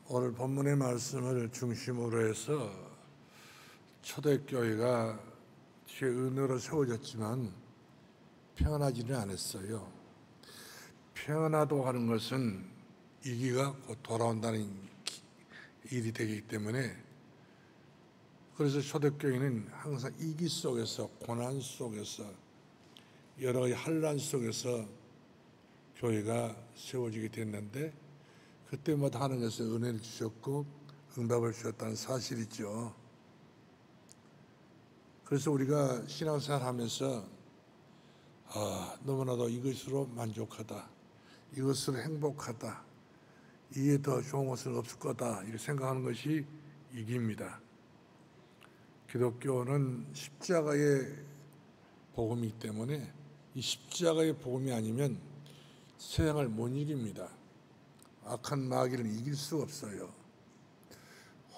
오늘 본문의 말씀을 중심으로 해서 초대교회가 주의 은혜로 세워졌지만 평안하지는 않았어요. 평안하다고 하는 것은 이기가 곧 돌아온다는 일이 되기 때문에, 그래서 초대교회는 항상 이기 속에서, 고난 속에서, 여러 가지 환난 속에서 교회가 세워지게 됐는데, 그때마다 하나님께서 은혜를 주셨고 응답을 주셨다는 사실이죠. 그래서 우리가 신앙생활 하면서 너무나도 이것으로 만족하다, 이것으로 행복하다, 이게 더 좋은 것은 없을 거다, 이렇게 생각하는 것이 이기입니다. 기독교는 십자가의 복음이기 때문에 이 십자가의 복음이 아니면 세상을 못 이깁니다. 악한 마귀를 이길 수가 없어요.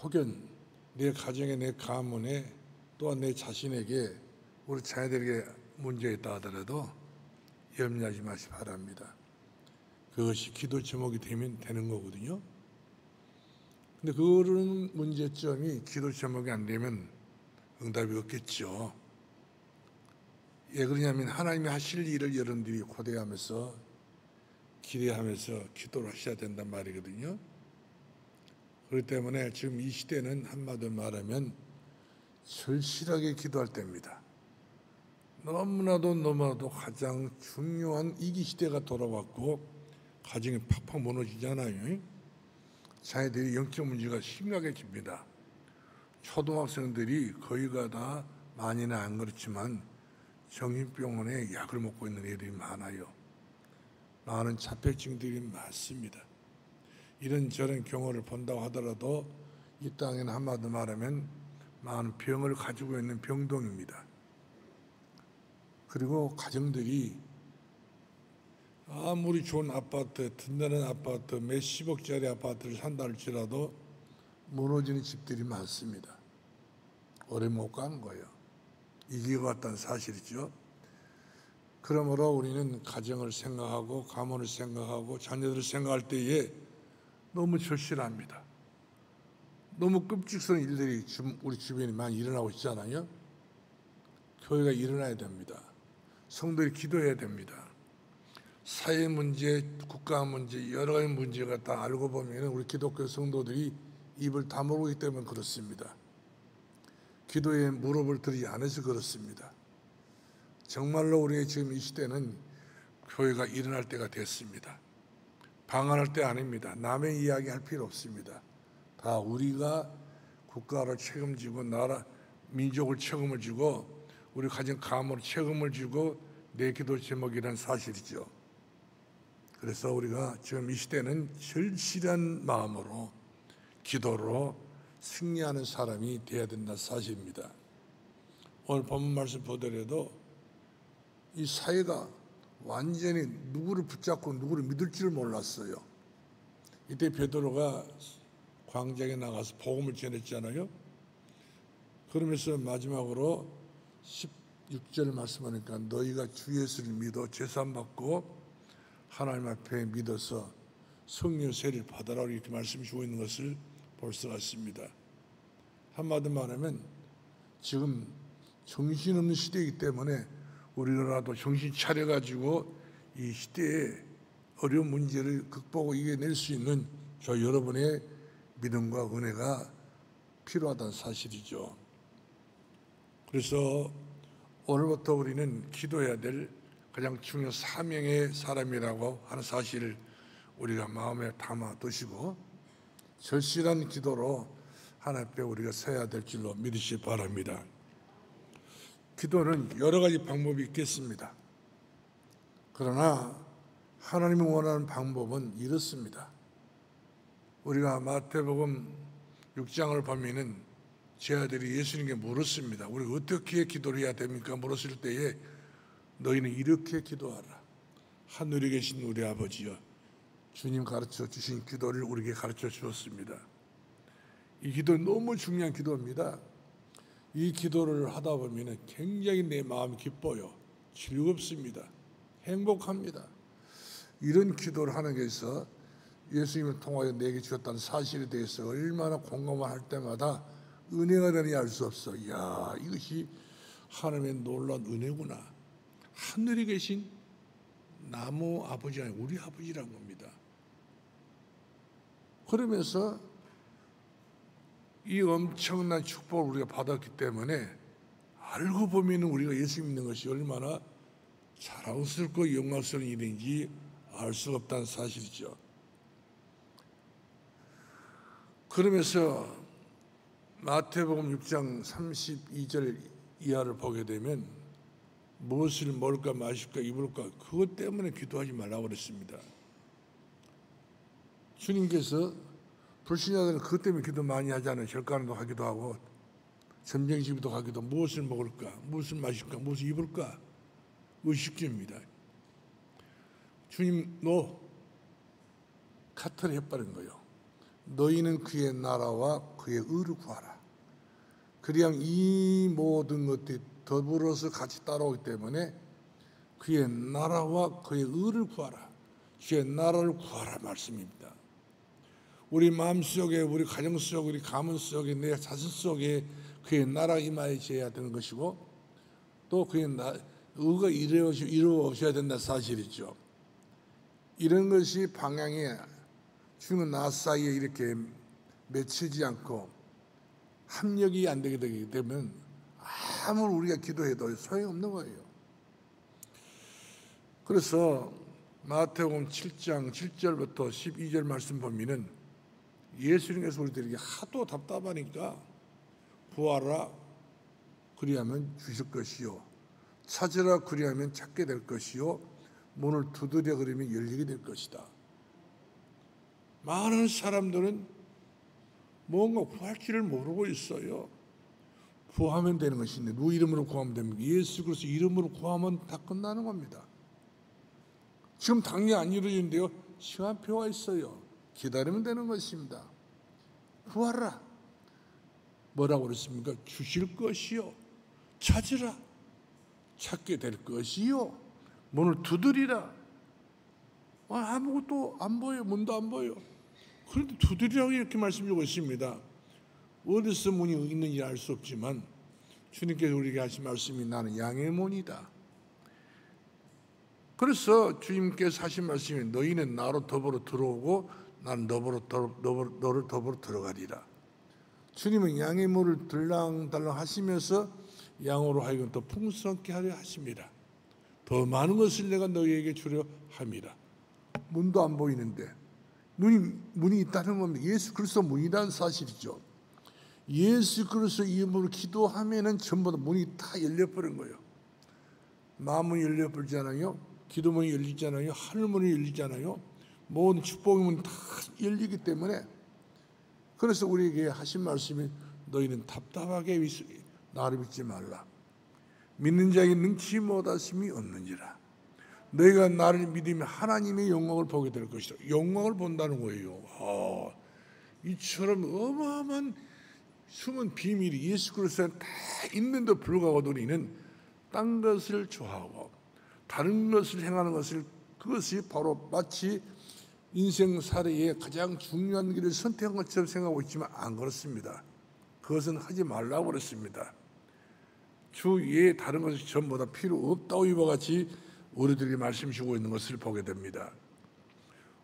혹은 내 가정에, 내 가문에, 또한 내 자신에게, 우리 자녀들에게 문제가 있다 하더라도 염려하지 마시기 바랍니다. 그것이 기도 제목이 되면 되는 거거든요. 근데 그런 문제점이 기도 제목이 안 되면 응답이 없겠죠. 왜 그러냐면 하나님이 하실 일을 여러분들이 고대하면서 기대하면서 기도를 하셔야 된단 말이거든요. 그렇기 때문에 지금 이 시대는 한마디로 말하면 절실하게 기도할 때입니다. 너무나도 가장 중요한 이기 시대가 돌아왔고 가정이 팍팍 무너지잖아요. 자녀들이 영적 문제가 심각해집니다. 초등학생들이 거의가 다, 많이는 안 그렇지만 정신병원에 약을 먹고 있는 애들이 많아요. 많은 자폐증들이 많습니다. 이런저런 경우를 본다고 하더라도 이 땅에는 한마디로 말하면 많은 병을 가지고 있는 병동입니다. 그리고 가정들이 아무리 좋은 아파트, 든든한 아파트, 몇십억짜리 아파트를 산다 할지라도 무너지는 집들이 많습니다. 오래 못 가는 거예요. 이기고 왔다는 사실이죠. 그러므로 우리는 가정을 생각하고 가문을 생각하고 자녀들을 생각할 때에 너무 절실합니다. 너무 끔찍스러운 일들이 지금 우리 주변에 많이 일어나고 있잖아요. 교회가 일어나야 됩니다. 성도들이 기도해야 됩니다. 사회 문제, 국가 문제, 여러 가지 문제가 다 알고 보면 우리 기독교 성도들이 입을 다물기 때문에 그렇습니다. 기도에 무릎을 들이지 않아서 그렇습니다. 정말로 우리의 지금 이 시대는 교회가 일어날 때가 됐습니다. 방황할 때 아닙니다. 남의 이야기 할 필요 없습니다. 다 우리가 국가를 책임지고 나라, 민족을 책임을 지고 우리 가진 가문을 책임을 지고 내 기도 제목이라는 사실이죠. 그래서 우리가 지금 이 시대는 절실한 마음으로 기도로 승리하는 사람이 되어야 된다는 사실입니다. 오늘 본문 말씀 보더라도 이 사회가 완전히 누구를 붙잡고 누구를 믿을 줄 몰랐어요. 이때 베드로가 광장에 나가서 복음을 전했잖아요. 그러면서 마지막으로 16절 말씀하니까 너희가 주 예수를 믿어 제사받고 하나님 앞에 믿어서 성령 세례를 받아라, 이렇게 말씀 주고 있는 것을 볼 수가 있습니다. 한마디로 말하면 지금 정신없는 시대이기 때문에 우리라도 정신 차려가지고 이 시대의 어려운 문제를 극복하고 이겨낼 수 있는 저 여러분의 믿음과 은혜가 필요하다는 사실이죠. 그래서 오늘부터 우리는 기도해야 될 가장 중요한 사명의 사람이라고 하는 사실을 우리가 마음에 담아 두시고 절실한 기도로 하나님 앞에 우리가 서야 될 줄로 믿으시기 바랍니다. 기도는 여러 가지 방법이 있겠습니다. 그러나 하나님이 원하는 방법은 이렇습니다. 우리가 마태복음 6장을 보면은 제 아들이 예수님께 물었습니다. 우리 어떻게 기도를 해야 됩니까? 물었을 때에 너희는 이렇게 기도하라. 하늘에 계신 우리 아버지여, 주님 가르쳐 주신 기도를 우리에게 가르쳐 주었습니다. 이 기도는 너무 중요한 기도입니다. 이 기도를 하다 보면 굉장히 내 마음이 기뻐요. 즐겁습니다. 행복합니다. 이런 기도를 하는 것에서 예수님을 통하여 내게 주셨다는 사실에 대해서 얼마나 공감을 할 때마다 은혜가 되느냐 알 수 없어. 이야, 이것이 하나님의 놀라운 은혜구나. 하늘에 계신 나무 아버지 아니고 우리 아버지란 겁니다. 그러면서 이 엄청난 축복을 우리가 받았기 때문에 알고 보면 우리가 예수 믿는 것이 얼마나 자랑스럽고 영광스러운 일인지 알 수 없다는 사실이죠. 그러면서 마태복음 6장 32절 이하를 보게 되면 무엇을 먹을까 마실까 입을까 그것 때문에 기도하지 말라고 그랬습니다. 주님께서 불신자들은 그것 때문에 기도 많이 하잖아요. 절간도 하기도 하고 점쟁이집도 가기도 무엇을 먹을까 무엇을 마실까 무엇을 입을까 의식주입니다. 주님 너 카트를 해버린 거예요. 너희는 그의 나라와 그의 의를 구하라. 그리하면 이 모든 것들이 더불어서 같이 따라오기 때문에 그의 나라와 그의 의를 구하라. 그의 나라를 구하라 말씀입니다. 우리 마음속에 우리 가정 속에 우리 가문 속에 내 자신 속에 그의 나라가 임하여야 되는 것이고 또 그의 의가 이루어져야 된다는 사실이죠. 이런 것이 방향에 주님과 나 사이에 이렇게 맺히지 않고 합력이 안 되게 되기 때문에 아무리 우리가 기도해도 소용없는 거예요. 그래서 마태복음 7장 7절부터 12절 말씀 보면은 예수님께서 우리들에게 하도 답답하니까 구하라 그리하면 주실 것이요 찾으라 그리하면 찾게 될 것이요 문을 두드려 그러면 열리게 될 것이다. 많은 사람들은 뭔가 구할 줄을 모르고 있어요. 구하면 되는 것인데 누구 이름으로 구하면 됩니까? 예수 그리스도 이름으로 구하면 다 끝나는 겁니다. 지금 당장 안 이루어지는데요. 시간표가 있어요. 기다리면 되는 것입니다. 구하라. 뭐라고 그랬습니까? 주실 것이요. 찾으라. 찾게 될 것이요. 문을 두드리라. 아무것도 안 보여. 문도 안 보여. 그런데 두드리라고 이렇게 말씀드리고 있습니다. 어디서 문이 있는지 알 수 없지만 주님께서 우리에게 하신 말씀이 나는 양의 문이다. 그래서 주님께서 하신 말씀이 너희는 나로 더불어 들어오고 나는 너를 더불어 들어가리라. 주님은 양의 문을 들랑달랑 하시면서 양으로 하여금 더 풍성케 하려 하십니다. 더 많은 것을 내가 너희에게 주려 함이라. 문도 안 보이는데 문이 있다는 겁니다. 예수 그리스도 문이라는 사실이죠. 예수 그리스도 이름으로 기도하면은 전부 다 문이 다 열려버린 거예요. 마음문이 열려버리잖아요. 기도문이 열리잖아요. 하늘문이 열리잖아요. 모든 축복의 문이 다 열리기 때문에 그래서 우리에게 하신 말씀이 너희는 답답하게 나를 믿지 말라. 믿는 자에게 능치 못하심이 없는지라. 너희가 나를 믿으면 하나님의 영광을 보게 될 것이다. 영광을 본다는 거예요. 이처럼 어마어마한 숨은 비밀이 예수 그리스도에 다 있는데 불구하고 우리는 딴 것을 좋아하고 다른 것을 행하는 것을 그것이 바로 마치 인생 살이의 가장 중요한 길을 선택한 것처럼 생각하고 있지만 안 그렇습니다. 그것은 하지 말라고 그랬습니다. 주 위에 다른 것이 전부 다 필요 없다고 이와 같이 우리들이 말씀 주고 있는 것을 보게 됩니다.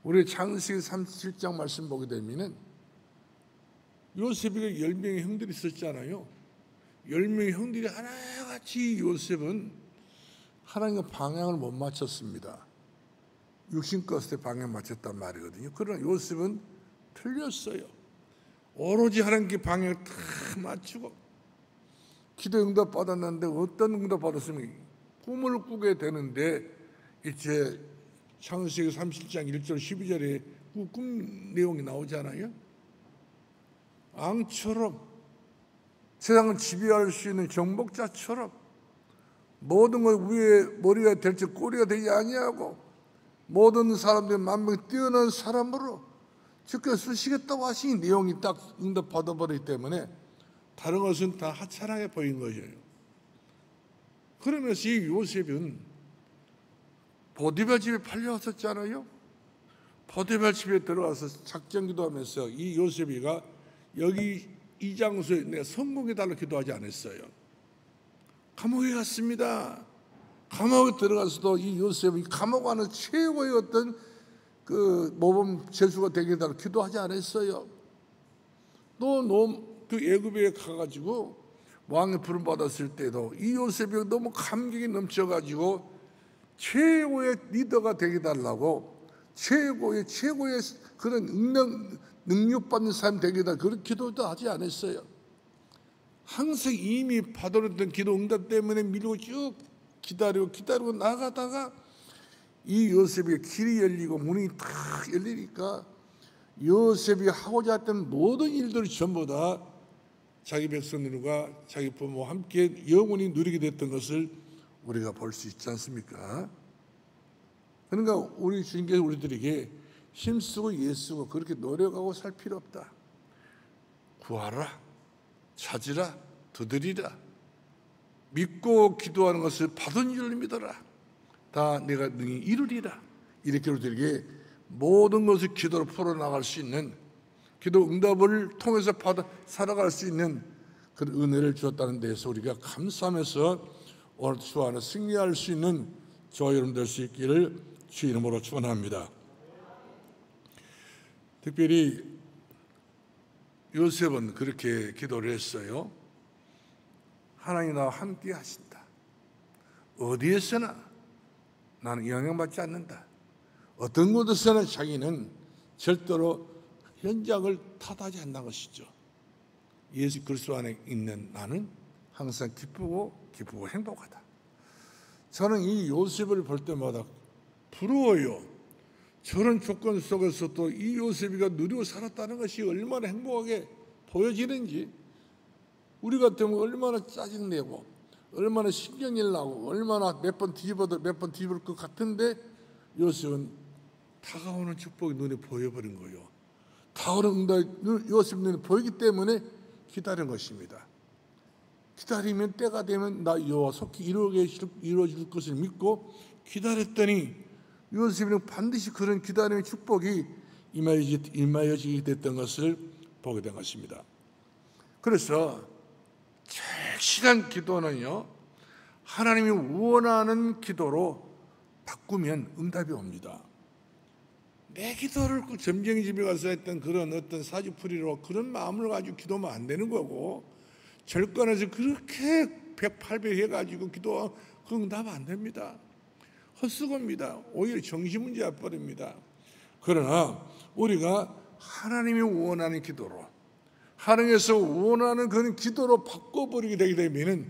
우리 창세기 37장 말씀 보게 되면은 요셉에게 10명의 형들이 있었잖아요. 10명의 형들이 하나같이 요셉은 하나님과 방향을 못 맞췄습니다. 육신껏의 방향 맞췄단 말이거든요. 그러나 요셉은 틀렸어요. 오로지 하나님께 방향을 다 맞추고 기도 응답 받았는데 어떤 응답 받았으면 꿈을 꾸게 되는데 이제 창세기 37장 1절 12절에 꿈 내용이 나오잖아요. 앙처럼 세상을 지배할 수 있는 정복자처럼 모든 것 위에 머리가 될지 꼬리가 되지 아니하고 모든 사람들이 만병이 뛰어난 사람으로 주께서 쓰시겠다고 하신 내용이 딱 응답 받아버리기 때문에 다른 것은 다 하찮게 보인 거예요. 그러면서 이 요셉은 보디발 집에 팔려왔었잖아요. 포티발 집에 들어가서 작전 기도하면서 이 요셉이가 여기 이 장소에 내가 성공해달라고 기도하지 않았어요. 감옥에 갔습니다. 감옥에 들어가서도 이 요셉이 감옥 안에 최고의 어떤 그 모범 죄수가 되게 해달라고 기도하지 않았어요. 또 그 애굽에 가가지고 왕의 부름 받았을 때도 이 요셉이 너무 감격이 넘쳐가지고 최고의 리더가 되게 해달라고 최고의 그런 능력받는 사람 되게 해달라고 그런 기도도 하지 않았어요. 항상 이미 받아들였던 기도 응답 때문에 밀고 쭉 기다리고 나가다가 이 요셉의 길이 열리고 문이 탁 열리니까 요셉이 하고자 했던 모든 일들을 전부 다 자기 백성들과 자기 부모와 함께 영원히 누리게 됐던 것을 우리가 볼 수 있지 않습니까? 그러니까 우리 주님께서 우리들에게 힘쓰고 애쓰고 그렇게 노력하고 살 필요 없다. 구하라, 찾으라, 두드리라. 믿고 기도하는 것을 받은 줄 믿어라. 다 내가 능히 이루리라. 이렇게 우리들에게 모든 것을 기도로 풀어나갈 수 있는, 기도 응답을 통해서 살아갈 수 있는 그런 은혜를 주었다는 데서 우리가 감사하면서 오늘 주 안에 승리할 수 있는 저와 여러분 될 수 있기를 주 이름으로 축원합니다. 특별히 요셉은 그렇게 기도를 했어요. 하나님 나와 함께 하신다. 어디에서나 나는 영향받지 않는다. 어떤 곳에서나 자기는 절대로 현장을 탓하지 않는 것이죠. 예수 그리스도 안에 있는 나는 항상 기쁘고 행복하다. 저는 이 요셉을 볼 때마다 부러워요. 저런 조건 속에서도 이 요셉이가 누리고 살았다는 것이 얼마나 행복하게 보여지는지, 우리 같으면 얼마나 짜증내고 얼마나 신경질 나고 얼마나 몇 번 뒤집을 것 같은데 요셉은 다가오는 축복이 눈에 보여버린 거예요. 다가오는 응답이 요셉 눈에 보이기 때문에 기다린 것입니다. 기다리면 때가 되면 나 여호와 속히 이루어질 것을 믿고 기다렸더니 요셉은 반드시 그런 기다림의 축복이 임하여지게 됐던 것을 보게 된 것입니다. 그래서 절실한 기도는요, 하나님이 원하는 기도로 바꾸면 응답이 옵니다. 내 기도를 그 점쟁이 집에 가서 했던 그런 어떤 사주풀이로 그런 마음을 가지고 기도하면 안 되는 거고, 절간에서 그렇게 108배 해가지고 기도하면 그 응답 안 됩니다. 헛수고입니다. 오히려 정신문제 와버립니다. 그러나 우리가 하나님이 원하는 기도로, 하나님께서 원하는 그런 기도로 바꿔버리게 되게 되면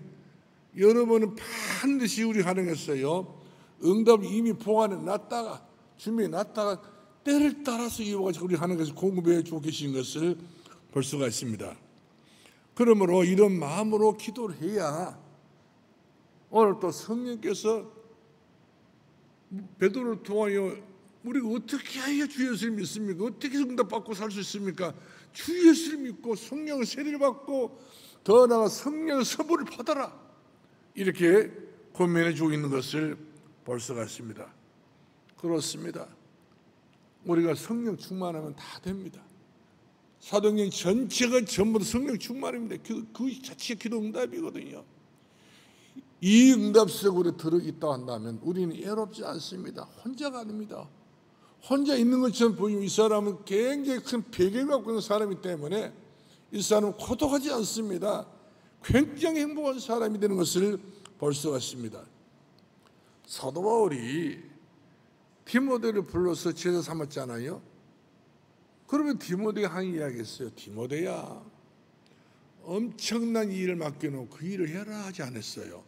여러분은 반드시 우리 하나님께서요, 응답을 이미 보관해 놨다가 준비해 놨다가 때를 따라서 이와 같이 우리 하나님께서 공급해 주고 계신 것을 볼 수가 있습니다. 그러므로 이런 마음으로 기도를 해야 오늘 또 성령께서 베드로를 통하여 우리가 어떻게 해야 주 예수를 믿습니까? 어떻게 응답받고 살 수 있습니까? 주 예수를 믿고 성령의 세례를 받고 더 나아가 성령의 서부를 받아라, 이렇게 권면해 주고 있는 것을 볼 수가 있습니다. 그렇습니다. 우리가 성령 충만하면 다 됩니다. 사도행전 전체가 전부 다 성령 충만입니다. 그 자체가 기도 응답이거든요. 이 응답 속에 들어있다 한다면 우리는 애롭지 않습니다. 혼자가 아닙니다. 혼자 있는 것처럼 보이면 이 사람은 굉장히 큰 배경을 갖고 있는 사람이기 때문에 이 사람은 고독하지 않습니다. 굉장히 행복한 사람이 되는 것을 볼 수가 있습니다. 사도 바울이 디모데를 불러서 제자 삼았잖아요. 그러면 디모데가 한 이야기 했어요. 디모데야, 엄청난 일을 맡겨놓고 그 일을 해라 하지 않았어요.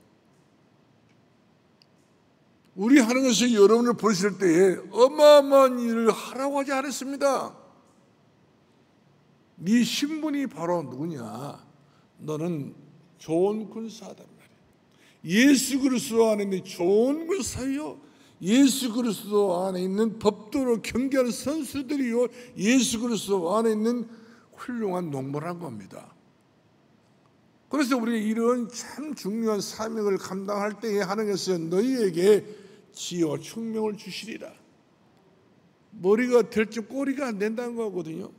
우리 하나님께서 여러분을 보실 때에 어마어마한 일을 하라고 하지 않았습니다. 네 신분이 바로 누구냐? 너는 좋은 군사다 말이에요. 예수 그리스도 안에 있는 좋은 군사요, 예수 그리스도 안에 있는 법도로 경계하는 선수들이요, 예수 그리스도 안에 있는 훌륭한 농부란 겁니다. 그래서 우리가 이런 참 중요한 사명을 감당할 때에 하나님께서 너희에게 지혜와 총명을 주시리라. 머리가 될지 꼬리가 안 된다는 거거든요.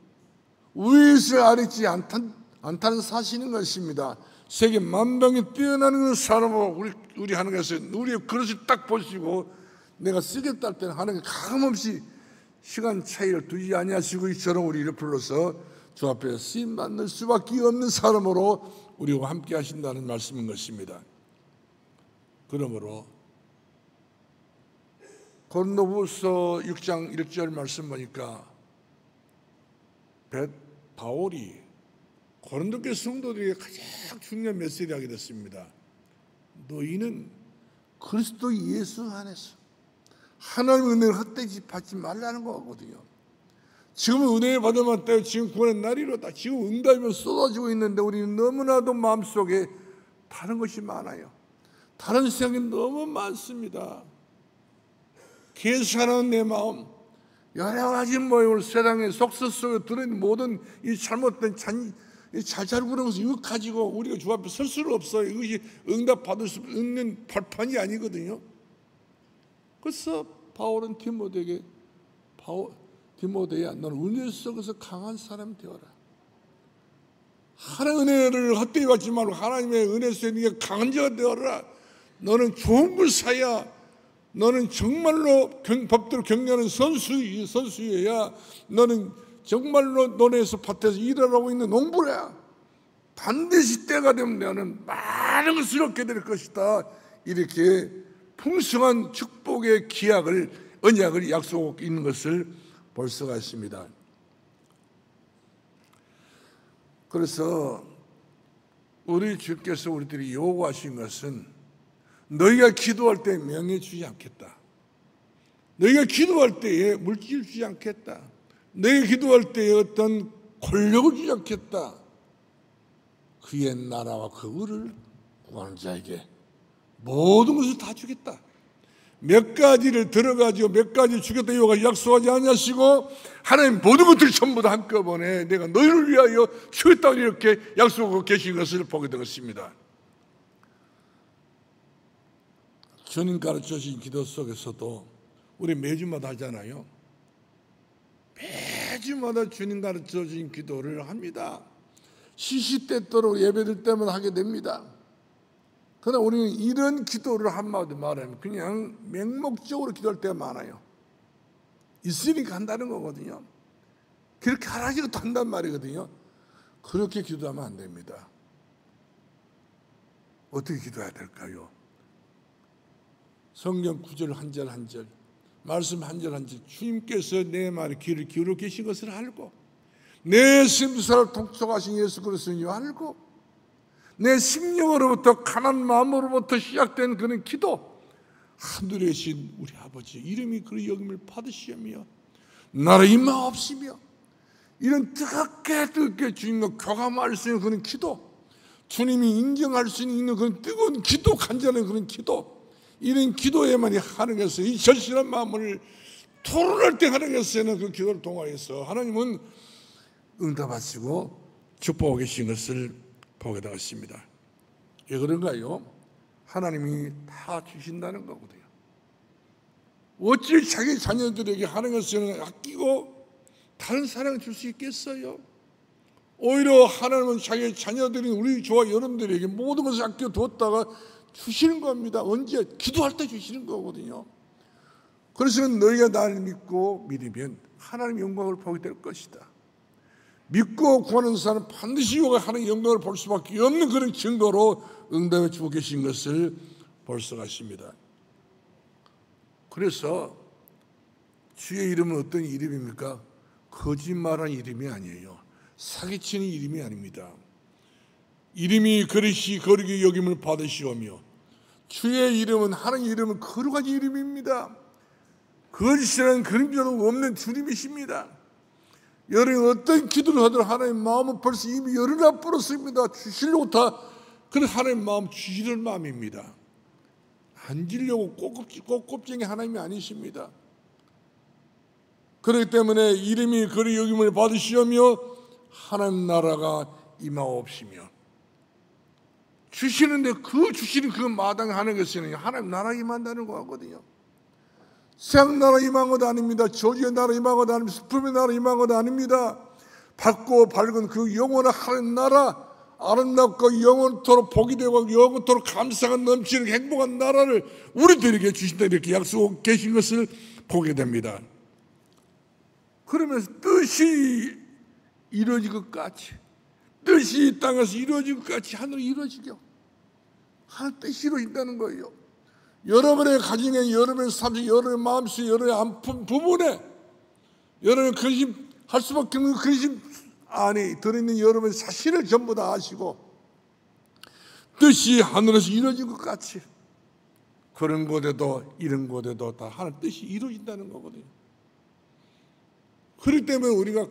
위에서 아래지 않다는 사실인 것입니다. 세계 만병이 뛰어나는 사람으로 우리 하나님께서 우리의 그릇을 딱 보시고 내가 쓰겠다 할 때는 하나님께 가감없이 시간 차이를 두지 아니하시고 이처럼 우리를 불러서 주 앞에 쓰임 받는 수밖에 없는 사람으로 우리와 함께 하신다는 말씀인 것입니다. 그러므로 고린도후서 6장 1절 말씀 보니까 바울이 고린도교 성도들에게 가장 중요한 메시지를 하게 됐습니다. 너희는 그리스도 예수 안에서 하나님의 은혜를 헛되이 받지 말라는 거거든요. 지금은 은혜를 받으면 때 지금 구원의 날이로다. 지금 응답이면 쏟아지고 있는데 우리는 너무나도 마음속에 다른 것이 많아요. 다른 생각이 너무 많습니다. 계산하는 내 마음, 여러 가지 모임을 세상의 속설 속에 들어있는 모든 이 잘못된 잘잘구는 것을 이거 가지고 우리가 주 앞에 설 수는 없어요. 이것이 응답받을 수 있는 발판이 아니거든요. 그래서 바울은 디모데에게 디모데야, 너는 은혜 속에서 강한 사람 되어라. 하나님의 은혜를 헛되이 받지 말고 하나님의 은혜 속에 네가 강한 자가 되어라. 너는 좋은 걸 사야. 너는 정말로 법대로 경영하는 선수여야. 너는 정말로 논에서 밭에서 일하고 있는 농부야. 반드시 때가 되면 너는 많은 것을 얻게 될 것이다. 이렇게 풍성한 축복의 언약을 약속하고 있는 것을 볼 수가 있습니다. 그래서 우리 주께서 우리들이 요구하신 것은 너희가 기도할 때 명예 주지 않겠다. 너희가 기도할 때에 물질 주지 않겠다. 너희가 기도할 때에 어떤 권력을 주지 않겠다. 그의 나라와 그 의를 구하는 자에게 모든 것을 다 주겠다. 몇 가지를 들어가지고 몇 가지를 주겠다 이거가 약속하지 않으시고 하나님 모든 것들을 전부 다 한꺼번에 내가 너희를 위하여 주겠다고 이렇게 약속하고 계신 것을 보게 되었습니다. 주님 가르쳐주신 기도 속에서도 우리 매주마다 하잖아요. 매주마다 주님 가르쳐주신 기도를 합니다. 시시때때로 예배들 때마다 하게 됩니다. 그러나 우리는 이런 기도를 한마디 말하면 그냥 맹목적으로 기도할 때가 많아요. 있으니까 한다는 거거든요. 그렇게 하라지고 한단 말이거든요. 그렇게 기도하면 안 됩니다. 어떻게 기도해야 될까요? 성경 구절 한 절 한 절, 말씀 한 절 한 절, 주님께서 내 말에 귀를 기울여 계신 것을 알고 내 심사를 통촉하신 예수 그리스도를 알고 내 심령으로부터 가난 마음으로부터 시작된 그런 기도, 하늘에 계신 우리 아버지 이름이 그리 여김을 받으시며 나라 임하옵시며 이런 뜨겁게 주님과 교감할 수 있는 그런 기도, 주님이 인정할 수 있는 그런 뜨거운 기도, 간절한 그런 기도, 이런 기도에만이 하나님께서 이 절실한 마음을 토론할 때 하나님께서는 그 기도를 통하여서 하나님은 응답하시고 축복하고 계신 것을 보게 되었습니다. 왜 그런가요? 하나님이 다 주신다는 거거든요. 어찌 자기 자녀들에게 하나님께서는 아끼고 다른 사랑을 줄 수 있겠어요? 오히려 하나님은 자기 자녀들인 우리 저와 여러분들에게 모든 것을 아껴 두었다가 주시는 겁니다. 언제? 기도할 때 주시는 거거든요. 그래서 너희가 나를 믿고 믿으면 하나님의 영광을 보게 될 것이다. 믿고 구하는 사람은 반드시 하나님의 영광을 볼 수밖에 없는 그런 증거로 응답해 주고 계신 것을 볼 수가 있습니다. 그래서 주의 이름은 어떤 이름입니까? 거짓말한 이름이 아니에요. 사기치는 이름이 아닙니다. 이름이 그릇이 거룩히 여김을 받으시오며 주의 이름은 하나님의 이름은 거룩한 이름입니다. 거짓이라는 그림자도 없는 주님이십니다. 여러분 어떤 기도를 하더라도 하나님의 마음은 벌써 이미 열어놔 버렸습니다. 주시려고 다 그런 하나님의 마음 주시는 마음입니다. 안 주려고 꼭곱쟁이 하나님이 아니십니다. 그렇기 때문에 이름이 거룩히 여김을 받으시오며 하나님 나라가 임하옵시며 주시는데 그 주시는 그 마땅히 하는 것은 하나님 나라 임한다는 거거든요. 새 나라 임한 것 아닙니다. 저주의 나라 임한 것 아닙니다. 슬픔의 나라 임한 것 아닙니다. 밝고 밝은 그 영원한 하나님 나라, 아름답고 영원토록 복이 되고 영원토록 감사가 넘치는 행복한 나라를 우리들에게 주신다, 이렇게 약속하고 계신 것을 보게 됩니다. 그러면서 뜻이 이루어질 것 같이, 뜻이 이 땅에서 이루어질 것 같이 하늘이 이루어지게, 하늘 뜻이 이루어진다는 거예요. 여러분의 가정에, 여러분의 삶에, 여러분의 마음속에, 여러분의 아픈 부분에, 여러분의 근심할 수밖에 없는 근심 안에 들어있는 여러분의 사실을 전부 다 아시고 뜻이 하늘에서 이루어진 것 같이, 그런 곳에도 이런 곳에도 다 하늘 뜻이 이루어진다는 거거든요. 그렇기 때문에 우리가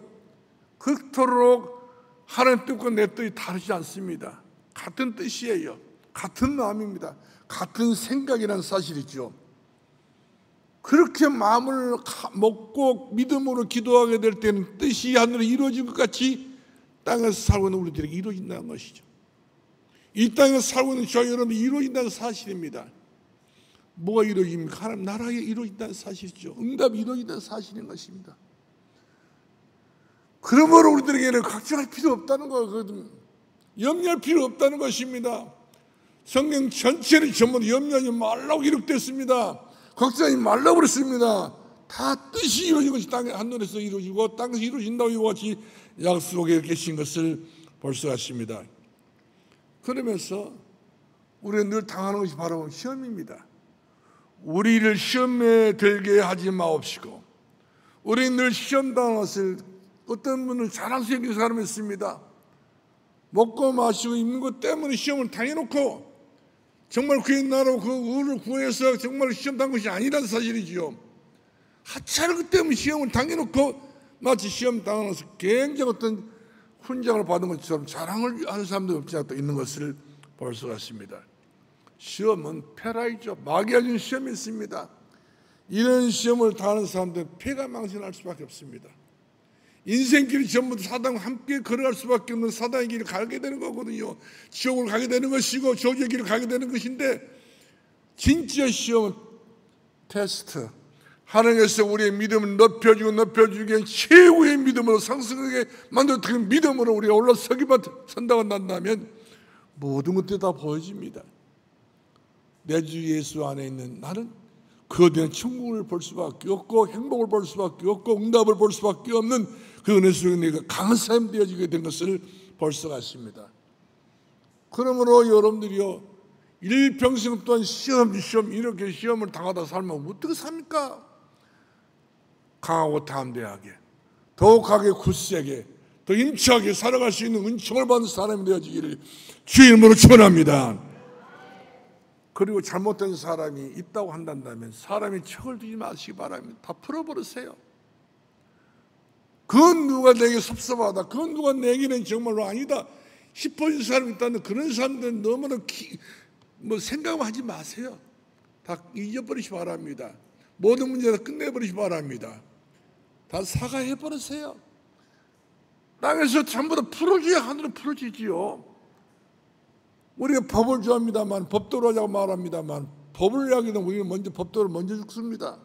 그토록 하나님 뜻과 내 뜻이 다르지 않습니다. 같은 뜻이에요. 같은 마음입니다. 같은 생각이라는 사실이죠. 그렇게 마음을 먹고 믿음으로 기도하게 될 때는 뜻이 하늘에 이루어진 것 같이 땅에서 살고 있는 우리들에게 이루어진다는 것이죠. 이 땅에서 살고 있는 저희 여러분이 이루어진다는 사실입니다. 뭐가 이루어집니까? 하나님 나라에 이루어진다는 사실이죠. 응답이 이루어진다는 사실인 것입니다. 그러므로 우리들에게는 걱정할 필요 없다는 거거든요. 염려할 필요 없다는 것입니다. 성경 전체를 전부 염려하지 말라고 기록됐습니다. 걱정하지 말라고 그랬습니다. 다 뜻이 이루어진 것이 땅에 하늘에서 이루어지고 땅에서 이루어진다고 이와 같이 약속에 계신 것을 볼 수 있습니다. 그러면서 우리가 늘 당하는 것이 바로 시험입니다. 우리를 시험에 들게 하지 마옵시고, 우리는 늘 시험 당하는 것을, 어떤 분은 자랑스럽게 사람이 있습니다. 먹고 마시고 입는 것 때문에 시험을 당해놓고 정말 그의 나라로 그 의를 구해서 정말 시험 당한 것이 아니라는 사실이지요. 하찮은 것 때문에 시험을 당해놓고 마치 시험 당하면서 굉장히 어떤 훈장을 받은 것처럼 자랑을 하는 사람들이 없지 않다 있는 것을 볼 수가 있습니다. 시험은 패라이죠. 마귀가 준 시험이 있습니다. 이런 시험을 당하는 사람들은 패가 망신할 수밖에 없습니다. 인생길이 전부 사단과 함께 걸어갈 수밖에 없는 사단의 길을 가게 되는 거거든요. 지옥을 가게 되는 것이고 저주의 길을 가게 되는 것인데, 진짜 시험은 테스트, 하나님께서 우리의 믿음을 높여주고 높여주기 위해 최고의 믿음으로 상승하게 만든 그 믿음으로 우리가 올라서기만 선다고 한다면 모든 것들이 다 보여집니다. 내 주 예수 안에 있는 나는 그에 대한 천국을 볼 수밖에 없고 행복을 볼 수밖에 없고 응답을 볼 수밖에 없는 그 은혜 속에 내가 강한 사람이 되어지게 된 것을 볼 수가 있습니다. 그러므로 여러분들이요, 일평생 동안 시험 이렇게 시험을 당하다 살면 어떻게 삽니까? 강하고 담대하게, 더욱하게 굳세게, 더 힘차게 살아갈 수 있는 은총을 받는 사람이 되어지기를 주의 이름으로 축원합니다. 그리고 잘못된 사람이 있다고 한다면 사람이 척을 두지 마시기 바랍니다. 다 풀어버리세요. 그건 누가 내게 섭섭하다, 그건 누가 내게는 정말로 아니다 싶어진 사람이 있다는 그런 사람들은 너무나 생각하지 마세요. 다 잊어버리시 바랍니다. 모든 문제를 끝내버리시 바랍니다. 다 사과해버리세요. 땅에서 전부 다 풀어줘야 하늘은 풀어지지요. 우리가 법을 좋아합니다만, 법도로 하자고 말합니다만, 법을 하기는 우리는 먼저 법도를 먼저 죽습니다.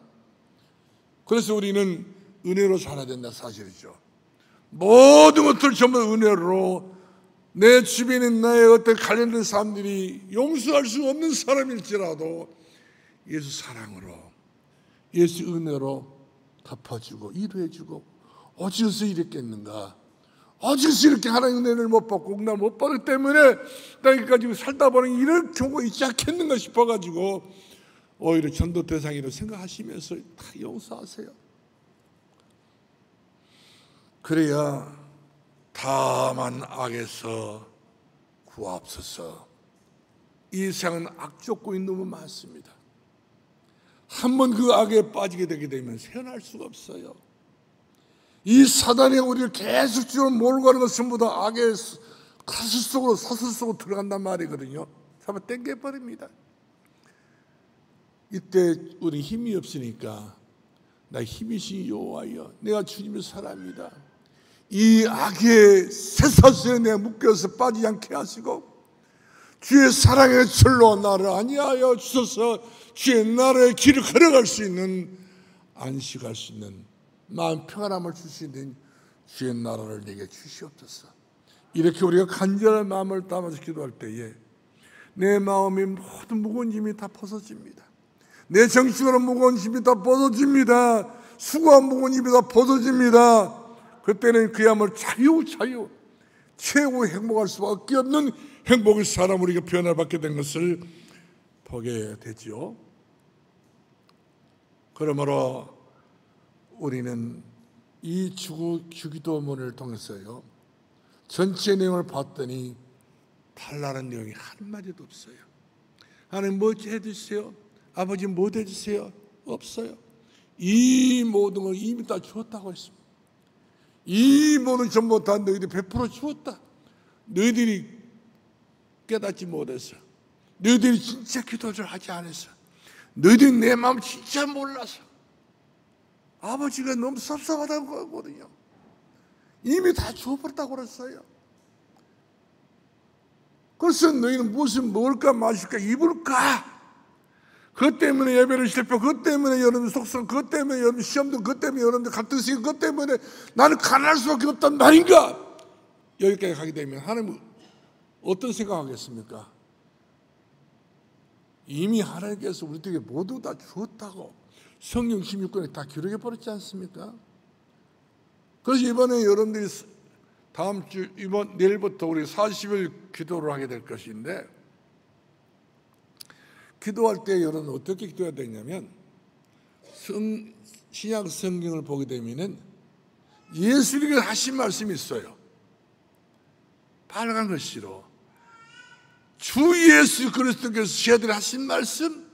그래서 우리는 은혜로 살아야 된다 사실이죠. 모든 것들 전부 은혜로, 내 주변에 나의 어떤 관련된 사람들이 용서할 수 없는 사람일지라도 예수 사랑으로, 예수 은혜로 덮어주고 이루어주고, 어찌해서 이랬겠는가, 어찌해서 이렇게 하나님의 은혜를 못 받고 응답을 못 받기 때문에 여기까지 살다 보니 이런 경우가 있지 않겠는가 싶어가지고 오히려 전도 대상이라고 생각하시면서 다 용서하세요. 그래야 다만 악에서 구하옵소서. 이 세상은 악조건이 너무 많습니다. 한번 그 악에 빠지게 되게 되면 새어날 수가 없어요. 이 사단이 우리를 계속적으로 몰고 가는 것은 전부 다 악의 사슬 속으로 들어간단 말이거든요. 잡아 당겨버립니다. 이때 우리 힘이 없으니까 나 힘이신 여호와여, 내가 주님의 사람이다, 이 악의 쇠사슬에 내가 묶여서 빠지지 않게 하시고 주의 사랑의 철로 나를 안위하여 주셔서 주의 나라의 길을 걸어갈 수 있는 안식할 수 있는 마음 평안함을 줄 수 있는 주의 나라를 내게 주시옵소서. 이렇게 우리가 간절한 마음을 담아서 기도할 때에 내 마음이 모든 무거운 짐이 다 벗어집니다. 내 정신으로 무거운 짐이 다 벗어집니다. 수고한 무거운 짐이 다 벗어집니다. 그때는 그야말로 자유 최고 행복할 수밖에 없는 행복의 사람 우리가 변화를 받게 된 것을 보게 되지요. 그러므로 우리는 이 주기도문을 통해서요, 전체 내용을 봤더니 달라는 내용이 한마디도 없어요. 하나님 뭐 해주세요? 아버지 뭐 해주세요? 없어요. 이 모든 걸 이미 다 주었다고 했습니다. 이 모든 전부 다 너희들이 100% 주었다. 너희들이 깨닫지 못해서, 너희들이 진짜 기도를 하지 않아서, 너희들이 내 마음 진짜 몰라서 아버지가 너무 섭섭하다는 거거든요. 이미 다 주어버렸다고 그랬어요. 그래서 너희는 무엇을 먹을까 마실까 입을까, 그것 때문에 예배를 실패, 그것 때문에 여러분 속성, 그것 때문에 여러분 시험도, 그것 때문에 여러분들 갑툭튀, 그것 때문에 나는 가난할 수밖에 없단 말인가. 여기까지 가게 되면 하나님은 어떤 생각하겠습니까? 이미 하나님께서 우리들에게 모두 다 주었다고 성경 16권에 다 기록해 버렸지 않습니까? 그래서 이번에 여러분들이 다음 주, 내일부터 우리 40일 기도를 하게 될 것인데, 기도할 때 여러분 어떻게 기도해야 되냐면, 신약 성경을 보게 되면은 예수님이 하신 말씀이 있어요. 빨간 글씨로 주 예수 그리스도께서 저희들이 하신 말씀,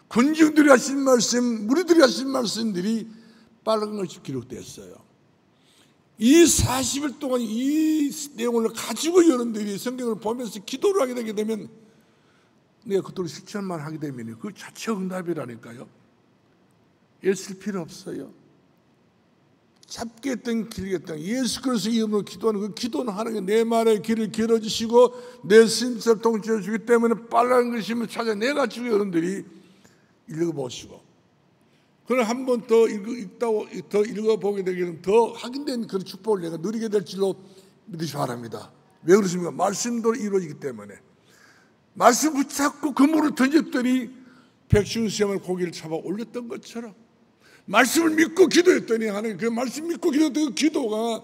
군중들이 하신 말씀, 무리들이 하신 말씀들이 빨간 글씨로 기록되었어요. 이 40일 동안 이 내용을 가지고 여러분들이 성경을 보면서 기도를 하게 되게 되면, 내가 그대로 실천만 하게 되면 그 자체 응답이라니까요. 애쓸 필요 없어요. 짧겠든 길겠든 예수 그리스도 이름으로 기도하는 그 기도는 하나님 내 말의 길을 길어주시고 내 심사를 통치해 주기 때문에 빨간 글씨를 찾아내가지고 여러분들이 읽어보시고, 그걸 한 번 더 읽어보게 되기는 더 확인된 그런 축복을 내가 누리게 될 줄로 믿으시기 바랍니다. 왜 그렇습니까? 말씀도 이루어지기 때문에. 말씀 붙잡고 그물을 던졌더니 백신수염을 고기를 잡아 올렸던 것처럼, 말씀을 믿고 기도했더니 하나님 그 말씀 믿고 기도했던 그 기도가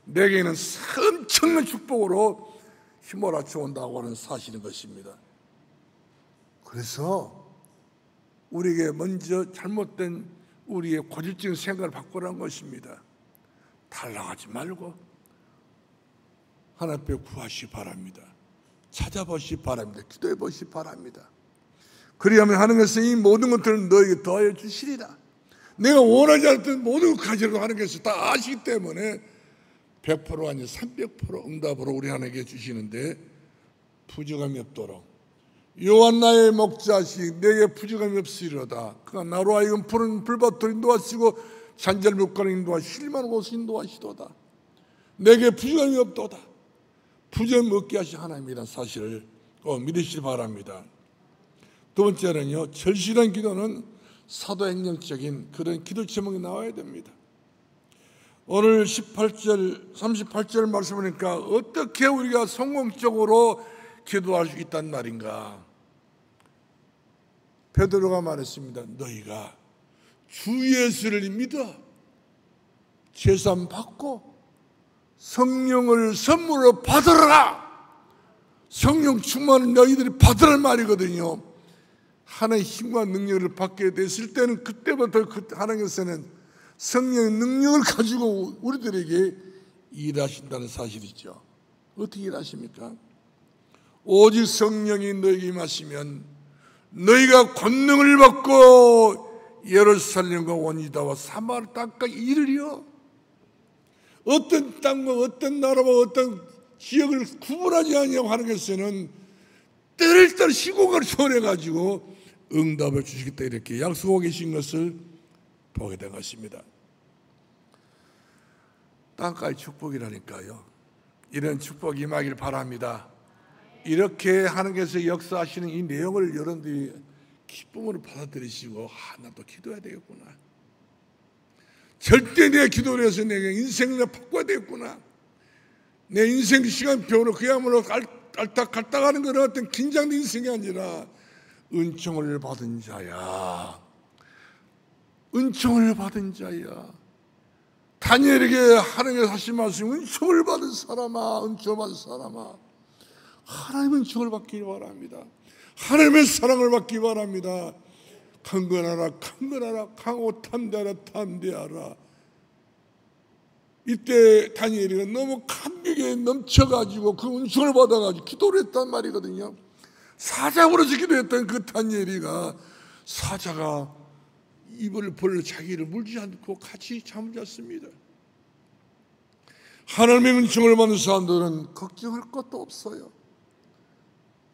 내게는 엄청난 축복으로 휘몰아쳐 온다고 하는 사실인 것입니다. 그래서 우리에게 먼저 잘못된 우리의 고질적인 생각을 바꾸라는 것입니다. 탈락하지 말고 하나님 앞에 구하시기 바랍니다. 찾아보시기 바랍니다. 기도해 보시기 바랍니다. 그리하면 하나님께서 이 모든 것들을 너에게 더하여 주시리라. 내가 원하지 않던 모든 것 가지라도 하나님께서 다 아시기 때문에 100% 아니 300% 응답으로 우리 하나님께 주시는데 부족함이 없도록, 요한 나의 목자식 내게 부족함이 없으리로다. 그가 나로 하여금 푸른 불밭으로 인도하시고 잔절 물가로 인도하시고 실만 곳을 인도하시도다. 내게 부족함이 없도다. 부족함이 없게 하신 하나님이라는 사실을 꼭 믿으시기 바랍니다. 두 번째는요, 절실한 기도는 사도행정적인 그런 기도 제목이 나와야 됩니다. 오늘 38절 말씀하니까 어떻게 우리가 성공적으로 기도할 수 있단 말인가. 베드로가 말했습니다. 너희가 주 예수를 믿어 제사 받고 성령을 선물로 받으라. 성령 충만을 너희들이 받으란 말이거든요. 하나님의 힘과 능력을 받게 됐을 때는 그때부터 하나님께서는 성령의 능력을 가지고 우리들에게 일하신다는 사실이죠. 어떻게 일하십니까? 오직 성령이 너에게 임하시면 너희가 권능을 받고 예루살렘과 원유다와 사마리아 땅까지 이르리요. 어떤 땅과 어떤 나라와 어떤 지역을 구분하지 않냐고 하나님께서는 때를 따라 시공을 초월해가지고 응답을 주시겠다 이렇게 약속하고 계신 것을 보게 된 것입니다. 땅까지 축복이라니까요. 이런 축복이 임하길 바랍니다. 이렇게 하나님께서 역사하시는 이 내용을 여러분들이 기쁨으로 받아들이시고 나도 기도해야 되겠구나. 절대 내 기도를 해서 내가 인생을 바꿔야 되겠구나. 내 인생 시간표로 그야말로 갈딱가는 그런 어떤 긴장된 인생이 아니라 은총을 받은 자야. 은총을 받은 자야. 다니엘에게 하나님의 하신 말씀, 은총을 받은 사람아, 은총을 받은 사람아, 하나님의 은총을 받기 바랍니다. 하나님의 사랑을 받기 바랍니다. 강건하라, 강건하라, 강호 탐대하라, 탐대하라. 이때 다니엘이 너무 감격에 넘쳐가지고 그 은총을 받아가지고 기도를 했단 말이거든요. 사자으로서 기도했던 그 다니엘이가 사자가 입을 벌려 자기를 물지 않고 같이 잠을 잤습니다. 하나님의 은총을 받는 사람들은 걱정할 것도 없어요.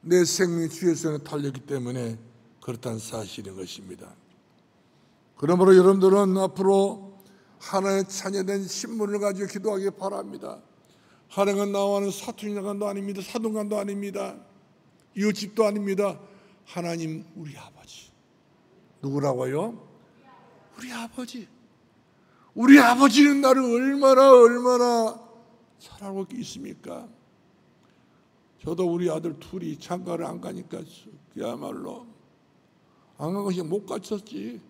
내 생명이 주의 손에 달렸기 때문에 그렇다는 사실인 것입니다. 그러므로 여러분들은 앞으로 하나님의 자녀된 신분을 가지고 기도하기 바랍니다. 하나님은 나와는 사촌인간도 아닙니다. 사돈간도 아닙니다. 이웃집도 아닙니다. 하나님 우리 아버지. 누구라고요? 우리 아버지. 우리 아버지는 나를 얼마나 잘 알고 있습니까? 저도 우리 아들 둘이 장가를 안 가니까 그야말로 안 간 것이 못 갔었지.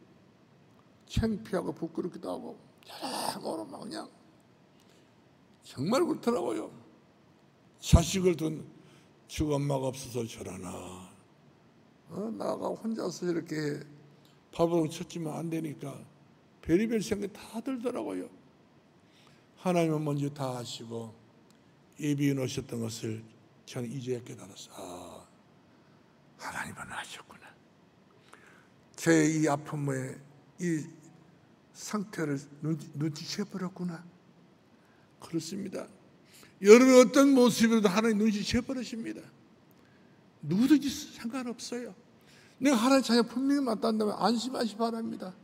창피하고 부끄럽기도 하고 여러모로 막 그냥 정말 그렇더라고요. 자식을 둔 지 엄마가 없어서 저러나 나가 혼자서 이렇게 밥을 쳤지만 안 되니까 별의별 생각이 다 들더라고요. 하나님은 먼저 다 하시고 예비해 놓으셨던 것을 저는 이제야 깨달았어. 하나님은 하셨구나. 제 이 아픔의 이 상태를 눈치채버렸구나. 그렇습니다. 여러분 어떤 모습이라도 하나님 눈치채버리십니다. 누구든지 상관없어요. 내가 하나님 자녀 분명히 맞다면 안심하시 바랍니다.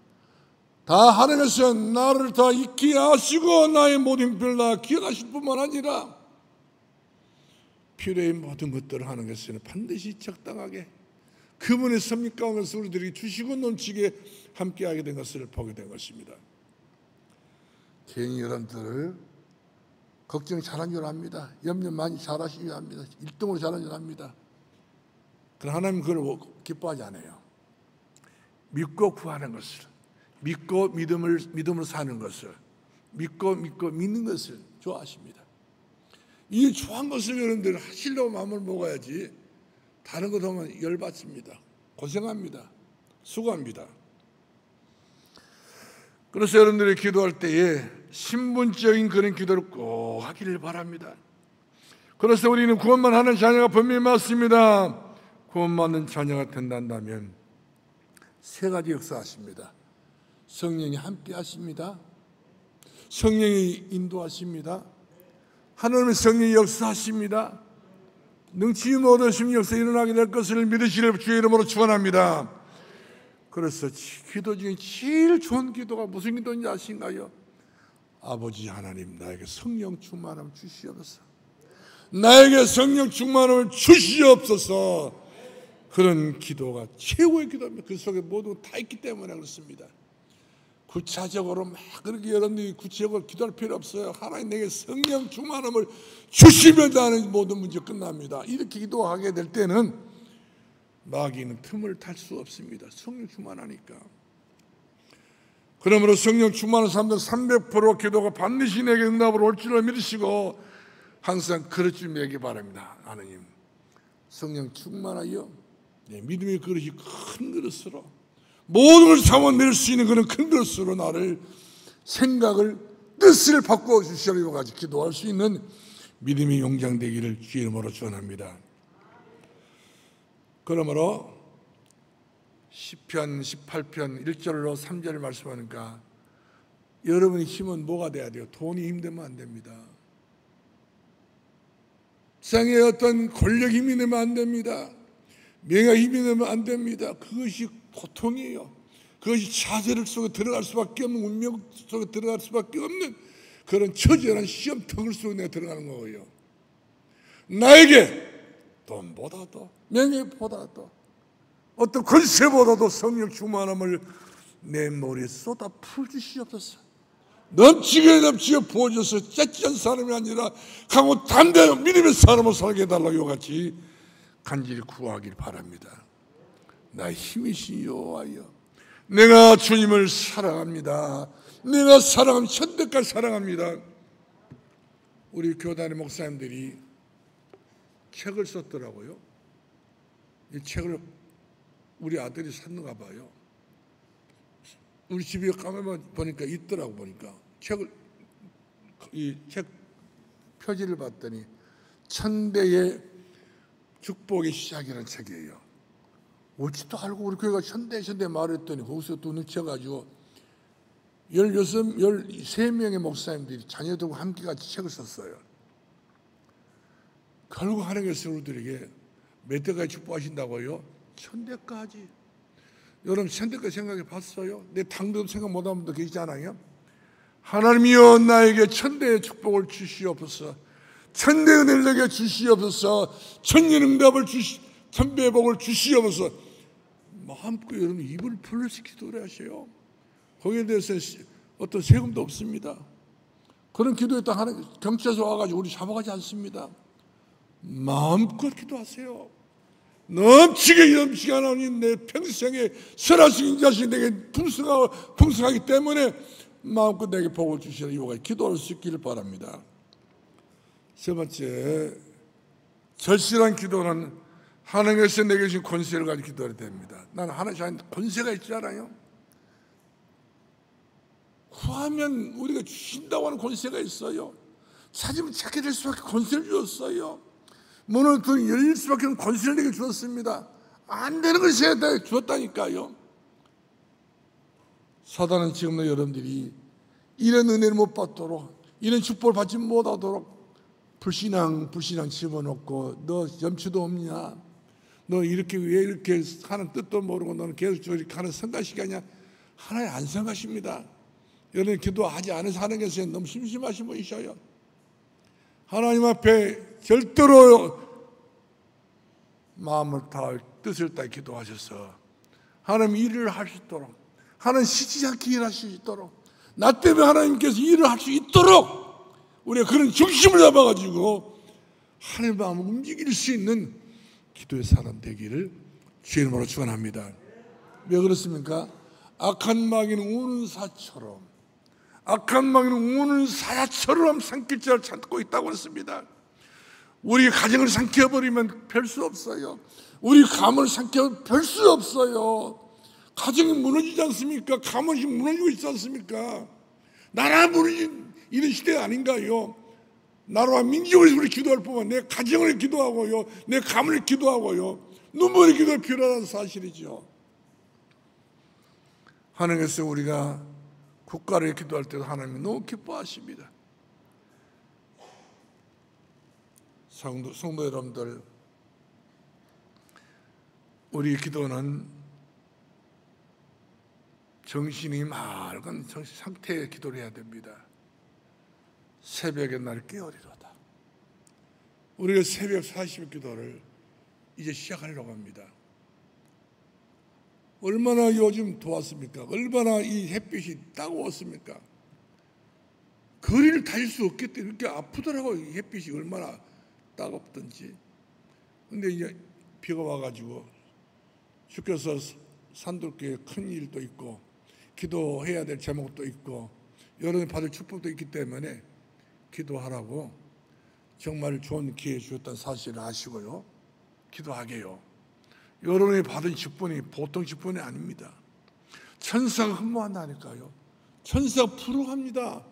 다 하나님께서 나를 다 잊게 하시고 나의 모든 별을 다 기억하실 뿐만 아니라 필요의 모든 것들을 하나님께서는 반드시 적당하게 그분의 섭리 가운데서 우리들이 주시고 넘치게 함께하게 된 것을 보게 된 것입니다. 괜히 여러분들 걱정 잘한 줄 압니다. 염려 많이 잘하시기 합니다. 1등으로 잘한 줄 압니다. 그러나 하나님 그걸 기뻐하지 않아요. 믿고 구하는 것을, 믿고 믿음으로 사는 것을, 믿고 믿는 것을 좋아하십니다. 이 좋아한 것을 여러분들 하시려고 마음을 먹어야지 다른 것 하면 열받습니다. 고생합니다. 수고합니다. 그래서 여러분들이 기도할 때에 신분적인 그런 기도를 꼭 하기를 바랍니다. 그래서 우리는 구원만 하는 자녀가 분명히 맞습니다. 구원받는 자녀가 된다면 세 가지 역사하십니다. 성령이 함께 하십니다. 성령이 인도하십니다. 하나님의 성령이 역사하십니다. 능치 모든 심리 역사 일어나게 될 것을 믿으시길 주의 이름으로 축원합니다. 그래서 기도 중에 제일 좋은 기도가 무슨 기도인지 아신가요? 아버지 하나님, 나에게 성령 충만함을 주시옵소서. 나에게 성령 충만함을 주시옵소서. 그런 기도가 최고의 기도입니다. 그 속에 모두 다 있기 때문에 그렇습니다. 구체적으로 막 그렇게 여러분들이 구체적으로 기도할 필요 없어요. 하나님 내게 성령 충만함을 주시면 나는 모든 문제 끝납니다. 이렇게 기도하게 될 때는 마귀는 틈을 탈 수 없습니다. 성령 충만하니까. 그러므로 성령 충만한 사람들은 300% 기도가 반드시 내게 응답으로 올 줄을 믿으시고 항상 그럴 줄 믿기 바랍니다. 하나님 성령 충만하여 믿음의 그릇이 큰 그릇으로 모든 걸 담아낼 수 있는 그런 큰 그릇으로 나를 생각을 뜻을 바꾸어 주시려고 가지고 기도할 수 있는 믿음이 용장되기를 주의 이름으로 축원합니다. 그러므로 시편 18편 1절로 3절을 말씀하니까 여러분의 힘은 뭐가 돼야 돼요? 돈이 힘들면 안 됩니다. 세상에 어떤 권력이 힘이 되면 안 됩니다. 명예가 힘이 되면 안 됩니다. 그것이 고통이에요. 그것이 자세를 속에 들어갈 수밖에 없는 운명 속에 들어갈 수밖에 없는 그런 처절한 시험턱을 속에 내가 들어가는 거예요. 나에게 돈보다도 명예보다도 어떤 권세보다도 성령 충만함을 내 머리에 쏟아 풀 주시옵소서. 넘치게 부어줘서 째찌한 사람이 아니라 강고 담대한 믿음의 사람으로 살게 해달라고 이와 같이 간절히 구하길 바랍니다. 나의 힘이신 여호와여, 내가 주님을 사랑합니다. 내가 사랑합니다. 천대까지 사랑합니다. 우리 교단의 목사님들이 책을 썼더라고요. 이 책을 우리 아들이 샀는가 봐요. 우리 집에 가면 보니까 있더라고. 보니까 이 책 표지를 봤더니 천대의 축복의 시작이라는 책이에요. 어찌도 알고 우리 교회가 천대 말했더니 거기서 또 늦춰가지고 13명의 목사님들이 자녀들과 함께 같이 책을 썼어요. 결국 하나님께서 우리들에게 몇 대까지 축복하신다고요? 천대까지. 여러분 천대까지 생각해 봤어요? 내 당도 생각 못한 분도 계시지 않아요? 하나님이여 나에게 천대의 축복을 주시옵소서. 천대의 은혜를 내게 주시옵소서. 천년응답을 천배의 복을 주시옵소서. 마음껏 여러분 입을 풀려서 기도를 하세요. 거기에 대해서 어떤 세금도 없습니다. 그런 기도에 하나님 경찰서 와가지고 우리 잡아가지 않습니다. 마음껏 기도하세요. 넘치게 하나님 내 평생에 선하신 인자신 내게 풍성하기 때문에 마음껏 내게 복을 주시라 이와 기도할 수 있기를 바랍니다. 세 번째, 절실한 기도는 하나님께서 내게 주신 권세를 가지고 기도해야 됩니다. 나는 하나님한테 권세가 있지 않아요? 구하면 우리가 주신다고 하는 권세가 있어요. 찾으면 찾게 될 수밖에 권세를 주었어요. 문을 열릴 수밖에 없는 권세를 내게 주었습니다. 안 되는 것을 제가 주었다니까요. 사단은 지금도 여러분들이 이런 은혜를 못 받도록, 이런 축복을 받지 못하도록 불신앙 집어넣고, 너 염치도 없냐? 너 이렇게 왜 이렇게 하는 뜻도 모르고 너는 계속 저렇게 하는 성가시기 하냐? 하나님 안 성가십니다. 여러분 기도하지 않아서 하나님께서 너무 심심하신 분이셔요. 하나님 앞에 절대로 마음을 다할 뜻을 다해 기도하셔서 하나님 일을 할 수 있도록, 하나님 쉬지 않게 일할 수 있도록, 나 때문에 하나님께서 일을 할 수 있도록 우리가 그런 중심을 잡아가지고 하나님 마음을 움직일 수 있는 기도의 사람 되기를 주의 이름으로 축원합니다. 왜 그렇습니까? 악한 마귀는 우는 사처럼, 악한 마귀는 우는 사자처럼 삼킬 자를 찾고 있다고 했습니다. 우리 가정을 삼켜버리면 별 수 없어요. 우리 가문을 삼켜버리면 별 수 없어요. 가정이 무너지지 않습니까? 가문이 무너지고 있지 않습니까? 나라 무너진 이런 시대 아닌가요? 나라와 민족을 위해 우리 기도할 뿐만 내 가정을 기도하고요, 내 가문을 기도하고요, 눈물의 기도가 필요하다는 사실이죠. 하나님께서 우리가 국가를 기도할 때도 하나님이 너무 기뻐하십니다. 성도 여러분들, 우리 기도는 정신이 맑은 상태의 기도를 해야 됩니다. 새벽에 날 깨우리로다. 우리가 새벽 40일 기도를 이제 시작하려고 합니다. 얼마나 요즘 더웠습니까? 얼마나 이 햇빛이 따가웠습니까? 거리를 다닐 수 없겠대. 이렇게 아프더라고요. 이 햇빛이 얼마나 따갑던지. 근데 이제 비가 와가지고 주께서 산돌교회 큰 일도 있고 기도해야 될 제목도 있고 여러분이 받을 축복도 있기 때문에 기도하라고 정말 좋은 기회 주셨다는 사실을 아시고요, 기도하게요. 여러분이 받은 직분이 보통 직분이 아닙니다. 천사가 흠모한다니까요. 천사가 부러워합니다.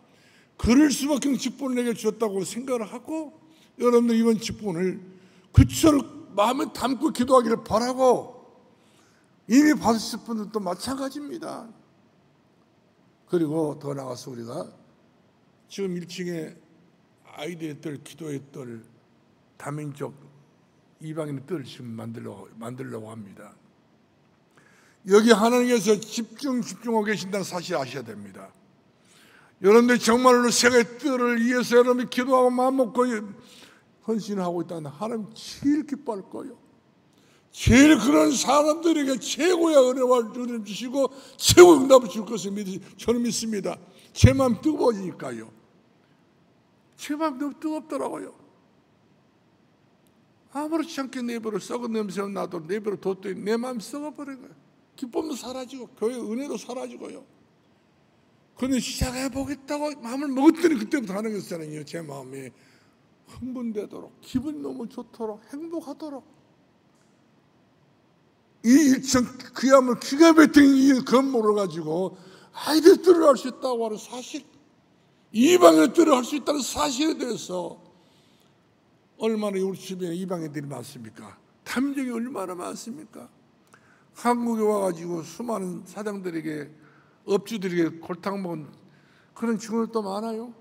그럴 수밖에 없는 직분을 내게 주었다고 생각을 하고 여러분들 이번 직분을 그처럼 마음에 담고 기도하기를 바라고, 이미 받으실 분들도 마찬가지입니다. 그리고 더 나아가서 우리가 지금 1층에 아이들의 뜰, 기도의 뜰, 다민족 이방인의 뜰을 지금 만들려고 합니다. 여기 하나님께서 집중하고 계신다는 사실 아셔야 됩니다. 여러분들이 정말로 세계의 뜰을 위해서 여러분이 기도하고 마음먹고 헌신하고 있다는 하나님 제일 기뻐할 거예요. 제일 그런 사람들에게 최고의 은혜와 은혜를 주시고 최고의 응답을 줄 것을 저는 믿습니다. 제 마음 뜨거워지니까요. 제 마음 너무 뜨겁더라고요. 아무렇지 않게 내버려 썩은 냄새가 나도 내버려 뒀더니 내 마음이 썩어버린 거예요. 기쁨도 사라지고 교회 은혜도 사라지고요. 그런데 시작해보겠다고 마음을 먹었더니 그때부터 하는 것이잖아요. 제 마음이 흥분되도록, 기분이 너무 좋도록, 행복하도록. 이 일정 그야말로 기가 막힌 이 건물을 가지고 아이들 들어갈 수 있다고 하는 사실, 이방에 들어갈 수 있다는 사실에 대해서 얼마나 우리 주변에 이방인들이 많습니까? 탐정이 얼마나 많습니까? 한국에 와가지고 수많은 사장들에게, 업주들에게 골탕 먹은 그런 친구들도 많아요.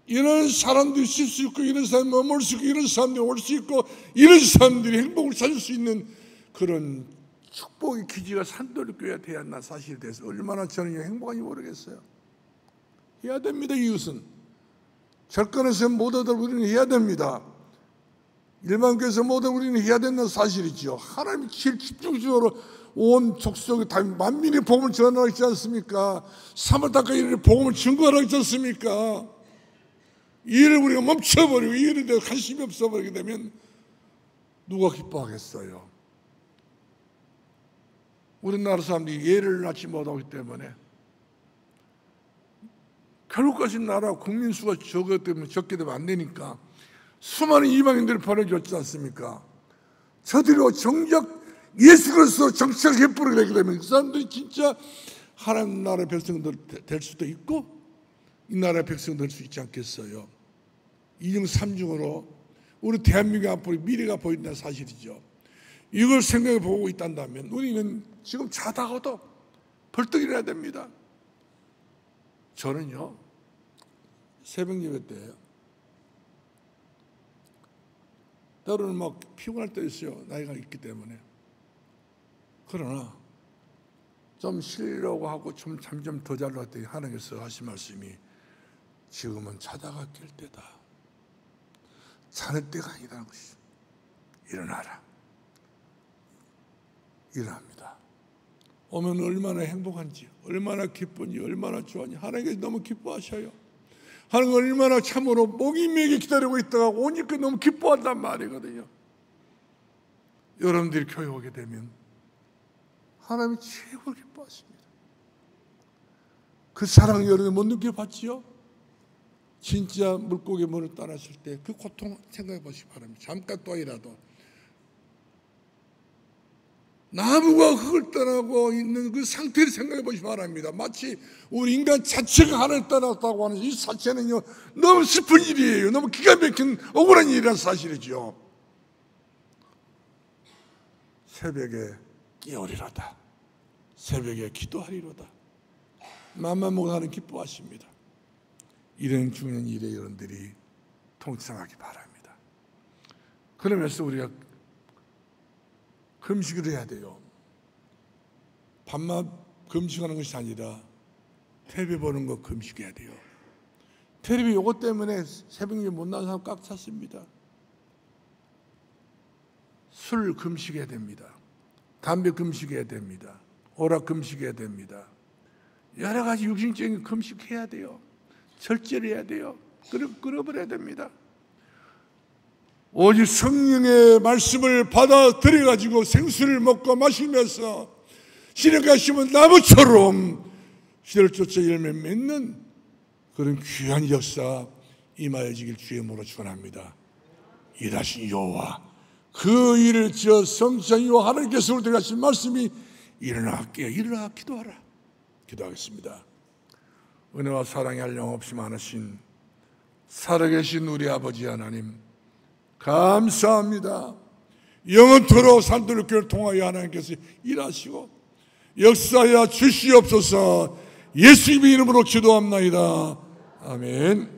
이런 사람들이 있을 수 있고, 이런 사람이 머물 수 있고, 이런 사람들이 올 수 있고, 이런 사람들이 행복을 찾을 수 있는 그런 축복의 기지가 산돌교회가 돼야 한다는 사실에 대해서 얼마나 저는 행복한지 모르겠어요. 해야 됩니다. 이것은 절간에서 모두들 우리는 해야 됩니다. 일반 교회에서 모두 우리는 해야 된다는 사실이죠. 하나님이 제일 집중적으로 온 족속에 다 만민의 복음을 전하지 않습니까? 3월 달까지 이런 복음을 증거하지 않습니까? 이 일을 우리가 멈춰버리고 이 일에 대해 관심이 없어버리게 되면 누가 기뻐하겠어요? 우리나라 사람들이 예를 낳지 못하기 때문에 결국까지 나라 국민 수가 적게 되면 안 되니까 수많은 이방인들을 보내줬지 않습니까? 저들이 정작 예수 그리스도 정착 해버리게 되게 되면 그 사람들이 진짜 하나님 나라의 백성들 될 수도 있고 이 나라의 백성 될 수 있지 않겠어요? 2중 3중으로 우리 대한민국 앞으로 미래가 보인다는 사실이죠. 이걸 생각해 보고 있단다면 우리는 지금 자다가도 벌떡 일어나야 됩니다. 저는요, 새벽 예배 때예요. 때로는 막 피곤할 때 있어요. 나이가 있기 때문에. 그러나 좀 쉬려고 하고 좀 잠 좀 더 자려고 했더니 하나님께서 하신 말씀이 지금은 자다가 깰 때다. 자는 때가 아니라는 것이죠. 일어나라. 일어납니다. 오면 얼마나 행복한지, 얼마나 기쁜지, 얼마나 좋은지 하나님께서 너무 기뻐하셔요. 하나님 얼마나 참으로 목이 메게 기다리고 있다가 오니까 너무 기뻐한단 말이거든요. 여러분들이 교회 오게 되면 하나님이 최고 기뻐하십니다. 그 사랑 여러분 못 느껴봤지요? 진짜 물고기 문을 떠났을 때 그 고통 생각해 보시기 바랍니다. 잠깐 또이라도 나무가 흙을 떠나고 있는 그 상태를 생각해 보시기 바랍니다. 마치 우리 인간 자체가 하늘을 떠났다고 하는 이 자체는요 너무 슬픈 일이에요. 너무 기가 막힌 억울한 일이라는 사실이죠. 새벽에 깨어리로다. 새벽에 기도하리로다. 맘만 먹고 하는 기뻐하십니다. 이런 중요한 일에 여러분들이 통성하기 바랍니다. 그러면서 우리가 금식을 해야 돼요. 밤만 금식하는 것이 아니라 텔레비 보는 거 금식해야 돼요. 텔레비 요거 때문에 새벽에 못 나온 사람 꽉 찼습니다. 술 금식해야 됩니다. 담배 금식해야 됩니다. 오락 금식해야 됩니다. 여러 가지 육신적인 금식해야 돼요. 절제를 해야 돼요. 끊어버려야 됩니다. 오직 성령의 말씀을 받아들여가지고 생수를 먹고 마시면서 시력하시면 나무처럼 시대를 쫓아 열매 맺는 그런 귀한 역사 임하여지길 주의 이름으로 축원합니다. 일하신 여호와 그 일을 지어 성찬 여호와 하나님께서 우리에게 하신 말씀이 일어나 기도하라. 기도하겠습니다. 은혜와 사랑이 한량없이 많으신 살아계신 우리 아버지 하나님 감사합니다. 영원토록 산돌교회를 통하여 하나님께서 일하시고 역사하여 주시옵소서. 예수님의 이름으로 기도합나이다. 아멘.